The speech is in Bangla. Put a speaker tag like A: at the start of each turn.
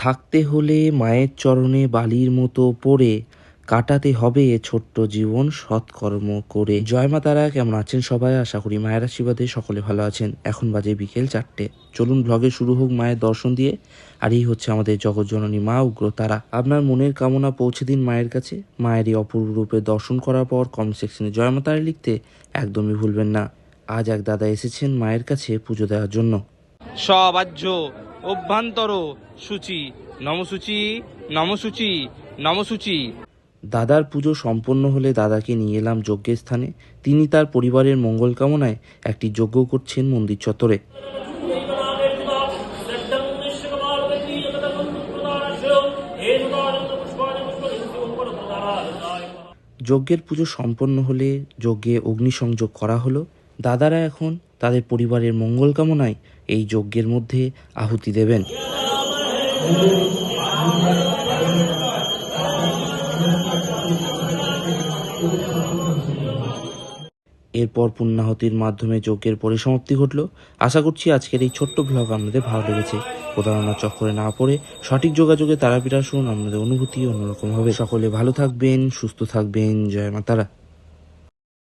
A: থাকতে হলে মায়ের চরণে বালির মতো পড়ে, কাটাতে হবে ছোট্ট জীবন সৎকর্ম করে। জয় মা তারা, কেমন আছেন সবাই? আশা করি মায়ের আশীর্বাদে সকলে ভালো আছেন। এখন বাজে বিকেল 4টে। চলুন ব্লগে শুরু হোক মায়ের দর্শন দিয়ে। আর এই হচ্ছে আমাদের জগৎজননী মা উগ্রতারা। আপনার মনের কামনা পৌঁছে দিন মায়ের কাছে। মায়ের এই অপূর্ব রূপে দর্শন করার পর কমেন্ট সেকশনে জয় মা তারা লিখতে একদমই ভুলবেন না। আজ এক দাদা এসেছেন মায়ের কাছে পুজো দেওয়ার জন্য।
B: সবাহ্য অভ্যন্তর সূচি নমসূচি নমসূচি নমসূচি।
A: দাদার পুজো সম্পন্ন হলে দাদাকে নিয়ে এলাম যজ্ঞের স্থানে। তিনি তার পরিবারের মঙ্গল কামনায় একটি যজ্ঞ করছেন মন্দির চত্বরে। যজ্ঞের পুজো সম্পন্ন হলে যজ্ঞে অগ্নিসংযোগ করা হলো। দাদারা এখন তাদের পরিবারের মঙ্গল কামনায় এই যজ্ঞের মধ্যে আহুতি দেবেন। এরপর পুণ্যাহতির মাধ্যমে যজ্ঞের পরিসমাপ্তি ঘটল। আশা করছি আজকের এই ছোট্ট ব্লগ আপনাদের ভালো লেগেছে। প্রতারণার চক্করে না পড়ে সঠিক যোগাযোগে তারাপীঠ আসুন, আপনাদের অনুভূতি অন্যরকম হবে। সকলে ভালো থাকবেন, সুস্থ থাকবেন। জয় মা তারা।